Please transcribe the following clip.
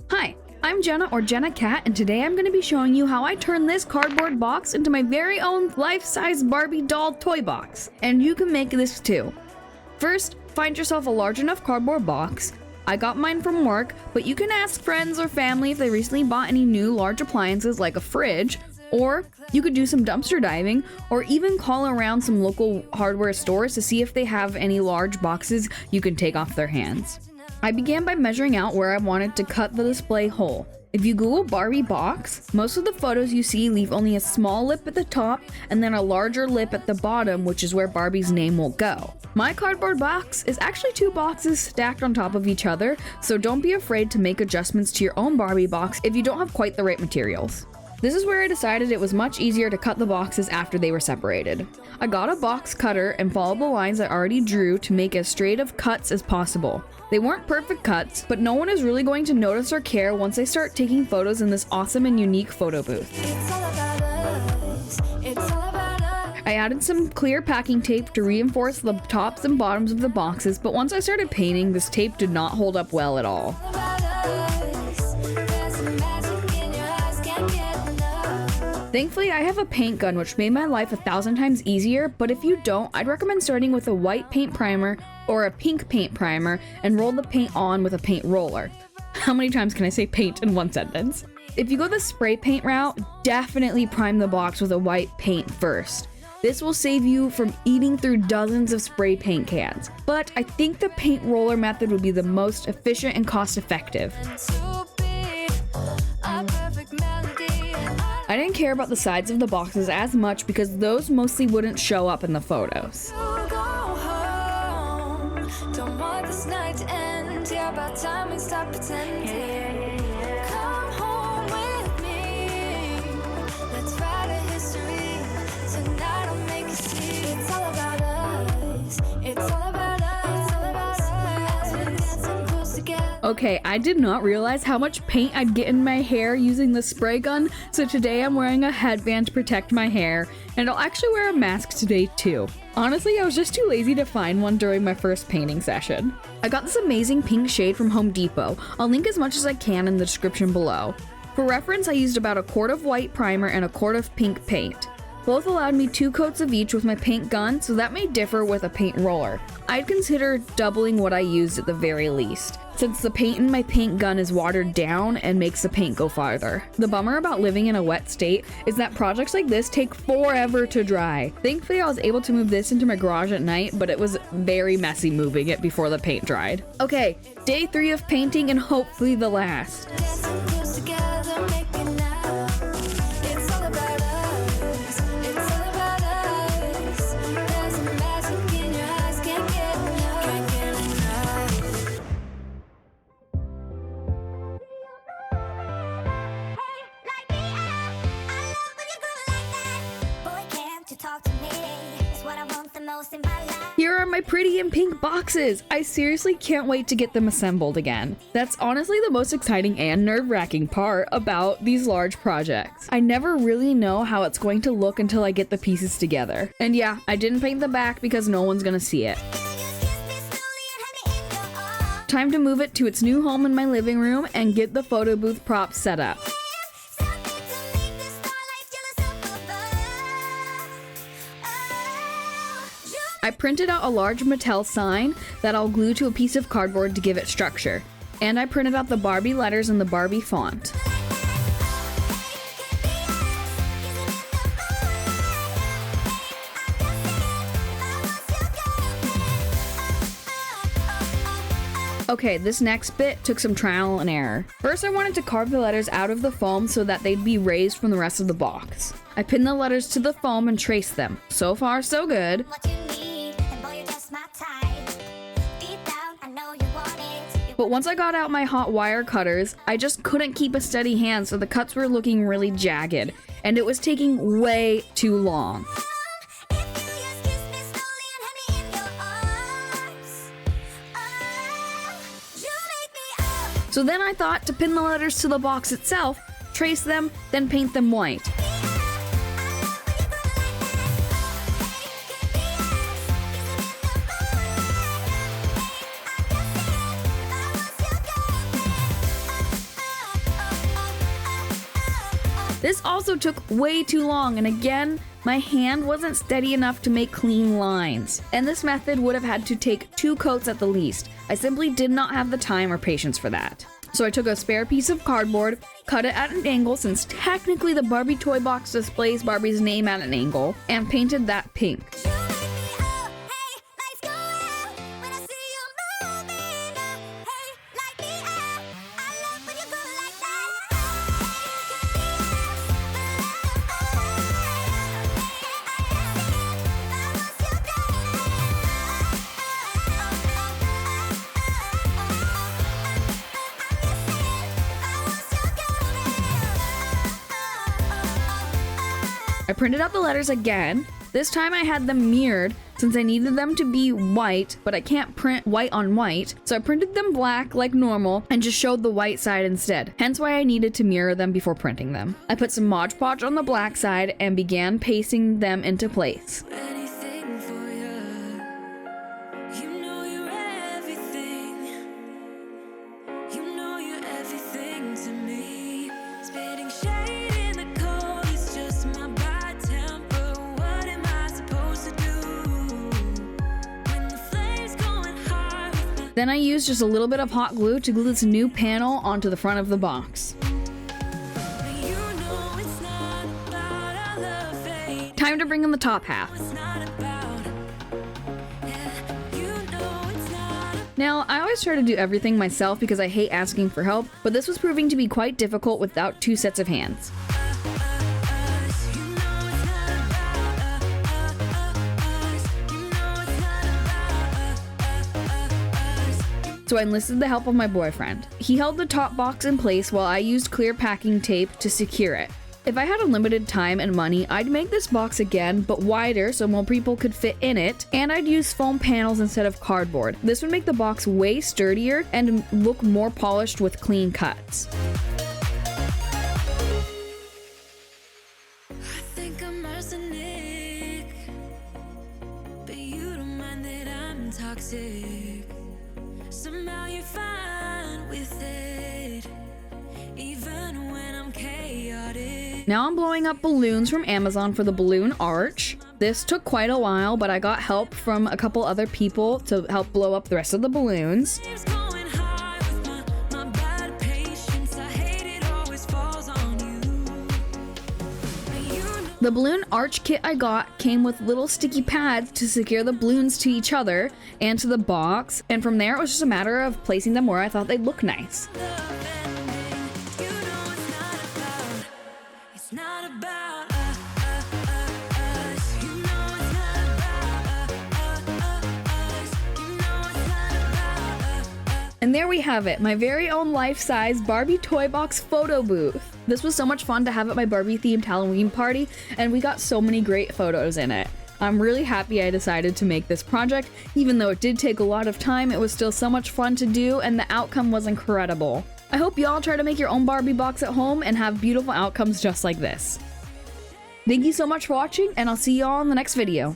Hi, I'm Jenna or Jenna Cat, and today I'm going to be showing you how I turn this cardboard box into my very own life-size Barbie doll toy box. And you can make this too. First, find yourself a large enough cardboard box. I got mine from work, but you can ask friends or family if they recently bought any new large appliances like a fridge, or you could do some dumpster diving, or even call around some local hardware stores to see if they have any large boxes you can take off their hands. I began by measuring out where I wanted to cut the display hole. If you Google Barbie box, most of the photos you see leave only a small lip at the top and then a larger lip at the bottom, which is where Barbie's name will go. My cardboard box is actually 2 boxes stacked on top of each other, so don't be afraid to make adjustments to your own Barbie box if you don't have quite the right materials. This is where I decided it was much easier to cut the boxes after they were separated. I got a box cutter and followed the lines I already drew to make as straight of cuts as possible. They weren't perfect cuts, but no one is really going to notice or care once I start taking photos in this awesome and unique photo booth. I added some clear packing tape to reinforce the tops and bottoms of the boxes, but once I started painting, this tape did not hold up well at all. Thankfully, I have a paint gun which made my life 1,000 times easier, but if you don't, I'd recommend starting with a white paint primer or a pink paint primer and roll the paint on with a paint roller. How many times can I say paint in one sentence? If you go the spray paint route, definitely prime the box with a white paint first. This will save you from eating through dozens of spray paint cans, but I think the paint roller method would be the most efficient and cost-effective. I didn't care about the sides of the boxes as much because those mostly wouldn't show up in the photos. Okay, I did not realize how much paint I'd get in my hair using the spray gun, so today I'm wearing a headband to protect my hair, and I'll actually wear a mask today too. Honestly, I was just too lazy to find one during my first painting session. I got this amazing pink shade from Home Depot. I'll link as much as I can in the description below. For reference, I used about a quart of white primer and a quart of pink paint. Both allowed me 2 coats of each with my paint gun, so that may differ with a paint roller. I'd consider doubling what I used at the very least, since the paint in my paint gun is watered down and makes the paint go farther. The bummer about living in a wet state is that projects like this take forever to dry. Thankfully, I was able to move this into my garage at night, but it was very messy moving it before the paint dried. Okay, day 3 of painting and hopefully the last. Here are my pretty and pink boxes! I seriously can't wait to get them assembled again. That's honestly the most exciting and nerve-wracking part about these large projects. I never really know how it's going to look until I get the pieces together. And yeah, I didn't paint the back because no one's gonna see it. Time to move it to its new home in my living room and get the photo booth props set up. I printed out a large Mattel sign that I'll glue to a piece of cardboard to give it structure. And I printed out the Barbie letters in the Barbie font. Okay, this next bit took some trial and error. First, I wanted to carve the letters out of the foam so that they'd be raised from the rest of the box. I pinned the letters to the foam and traced them. So far, so good. But once I got out my hot wire cutters, I just couldn't keep a steady hand, so the cuts were looking really jagged, and it was taking way too long. So then I thought to pin the letters to the box itself, trace them, then paint them white. This also took way too long, and again, my hand wasn't steady enough to make clean lines. And this method would have had to take 2 coats at the least. I simply did not have the time or patience for that. So I took a spare piece of cardboard, cut it at an angle since technically the Barbie toy box displays Barbie's name at an angle, and painted that pink. I printed out the letters again. This time I had them mirrored since I needed them to be white, but I can't print white on white, so I printed them black like normal and just showed the white side instead, hence why I needed to mirror them before printing them. I put some Mod Podge on the black side and began pasting them into place. Then I used just a little bit of hot glue to glue this new panel onto the front of the box. Time to bring in the top half. Now, I always try to do everything myself because I hate asking for help, but this was proving to be quite difficult without 2 sets of hands. So I enlisted the help of my boyfriend. He held the top box in place while I used clear packing tape to secure it. If I had unlimited time and money, I'd make this box again, but wider so more people could fit in it, and I'd use foam panels instead of cardboard. This would make the box way sturdier and look more polished with clean cuts. I think I'm arsenic, but you don't mind that I'm toxic. Somehow you're fine with it, even when I'm chaotic. Now I'm blowing up balloons from Amazon for the balloon arch. This took quite a while, but I got help from a couple other people to help blow up the rest of the balloons. The balloon arch kit I got came with little sticky pads to secure the balloons to each other and to the box, and from there it was just a matter of placing them where I thought they'd look nice. And there we have it, my very own life-size Barbie Toy Box photo booth. This was so much fun to have at my Barbie-themed Halloween party, and we got so many great photos in it. I'm really happy I decided to make this project. Even though it did take a lot of time, it was still so much fun to do, and the outcome was incredible. I hope y'all try to make your own Barbie box at home and have beautiful outcomes just like this. Thank you so much for watching, and I'll see y'all in the next video.